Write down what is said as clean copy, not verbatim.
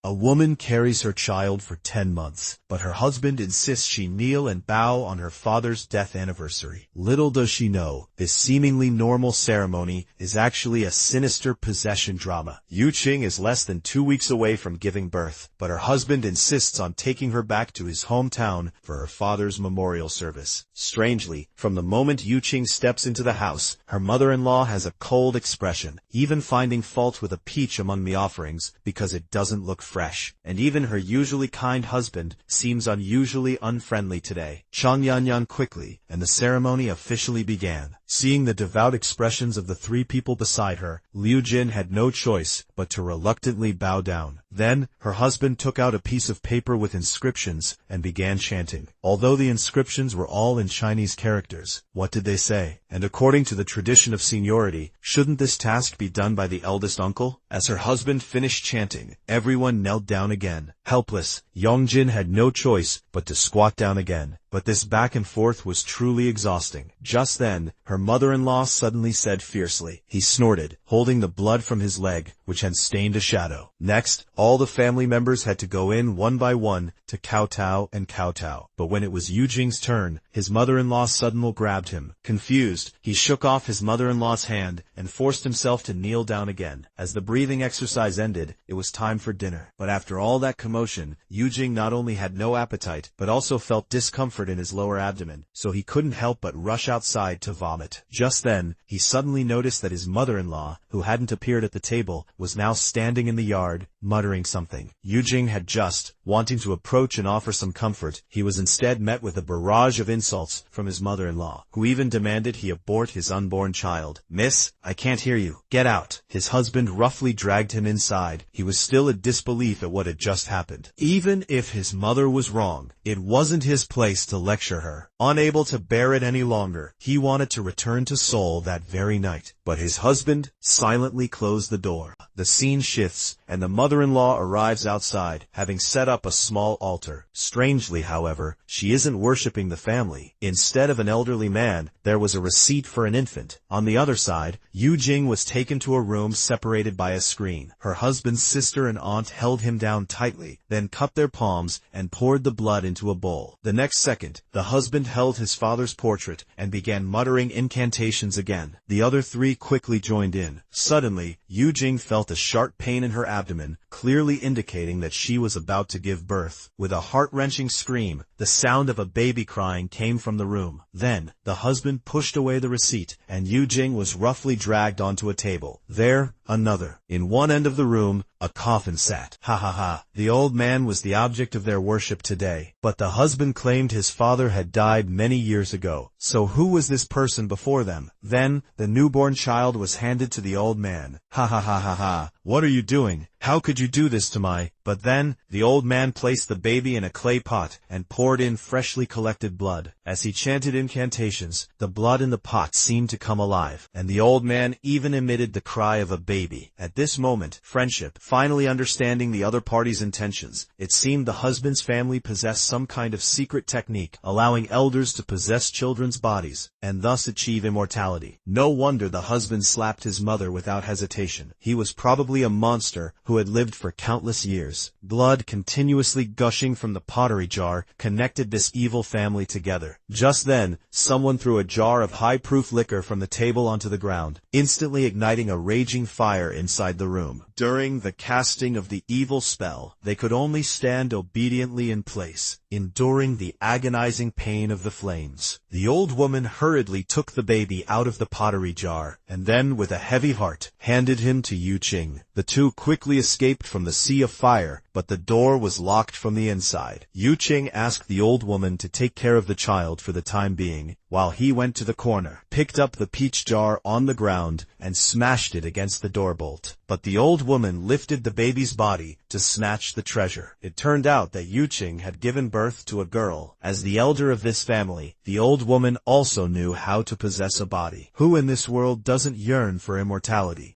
A woman carries her child for 10 months, but her husband insists she kneel and bow on her father's death anniversary. Little does she know, this seemingly normal ceremony is actually a sinister possession drama. Yu Qing is less than 2 weeks away from giving birth, but her husband insists on taking her back to his hometown for her father's memorial service. Strangely, from the moment Yu Qing steps into the house, her mother-in-law has a cold expression, even finding fault with a peach among the offerings because it doesn't look fresh. And even her usually kind husband seems unusually unfriendly today. Chang Yanyan quickly, and the ceremony officially began. Seeing the devout expressions of the 3 people beside her, Liu Jin had no choice but to reluctantly bow down. Then, her husband took out a piece of paper with inscriptions and began chanting. Although the inscriptions were all in Chinese characters, what did they say? And according to the tradition of seniority, shouldn't this task be done by the eldest uncle? As her husband finished chanting, everyone knelt down again. Helpless, Yongjin had no choice but to squat down again. But this back and forth was truly exhausting. Just then, her mother-in-law suddenly said fiercely. He snorted, holding the blood from his leg, which had stained a shadow. Next, all the family members had to go in one by one to kowtow and kowtow. But when it was Yu Jing's turn, his mother-in-law suddenly grabbed him. Confused, he shook off his mother-in-law's hand and forced himself to kneel down again. As the breathing exercise ended, it was time for dinner. But after all that commotion, Yu Jing not only had no appetite, but also felt discomfort in his lower abdomen, so he couldn't help but rush outside to vomit. Just then, he suddenly noticed that his mother-in-law, who hadn't appeared at the table, was now standing in the yard, muttering something. Yu Jing had just, wanting to approach and offer some comfort, he was instead met with a barrage of insults from his mother-in-law, who even demanded he abort his unborn child. "Miss, I can't hear you. Get out." His husband roughly dragged him inside. He was still in disbelief at what had just happened. Even if his mother was wrong, it wasn't his place to lecture her. Unable to bear it any longer, he wanted to return to Seoul that very night. But his husband silently closed the door. The scene shifts, and the mother-in-law arrives outside, having set up a small altar. Strangely, however, she isn't worshipping the family. Instead of an elderly man, there was a receipt for an infant. On the other side, Yu Jing was taken to a room separated by a screen. Her husband's sister and aunt held him down tightly, then cut their palms and poured the blood into a bowl. The next second, the husband held his father's portrait and began muttering incantations again. The other 3 quickly joined in. Suddenly, Yu Jing felt a sharp pain in her abdomen, clearly indicating that she was about to give birth. With a heart-wrenching scream, the sound of a baby crying came from the room. Then, the husband pushed away the receipt, and Yu Jing was roughly dragged onto a table. There, another. In one end of the room, a coffin sat. Ha ha ha. The old man was the object of their worship today. But the husband claimed his father had died many years ago. So who was this person before them? Then, the newborn child was handed to the old man. Ha ha ha ha ha. What are you doing? How could you do this to my... But then, the old man placed the baby in a clay pot and poured in freshly collected blood. As he chanted incantations, the blood in the pot seemed to come alive, and the old man even emitted the cry of a baby. At this moment, friendship, finally understanding the other party's intentions, it seemed the husband's family possessed some kind of secret technique, allowing elders to possess children's bodies, and thus achieve immortality. No wonder the husband slapped his mother without hesitation. He was probably a monster who had lived for countless years. Blood continuously gushing from the pottery jar connected this evil family together. Just then, someone threw a jar of high-proof liquor from the table onto the ground, instantly igniting a raging fire inside the room. During the casting of the evil spell, they could only stand obediently in place, enduring the agonizing pain of the flames. The old woman hurriedly took the baby out of the pottery jar, and then, with a heavy heart, handed him to Yu Qing. The 2 quickly escaped from the sea of fire, but the door was locked from the inside. Yu Qing asked the old woman to take care of the child for the time being, while he went to the corner, picked up the peach jar on the ground, and smashed it against the door bolt. But the old woman lifted the baby's body to snatch the treasure. It turned out that Yu Qing had given birth to a girl. As the elder of this family, the old woman also knew how to possess a body. Who in this world doesn't yearn for immortality?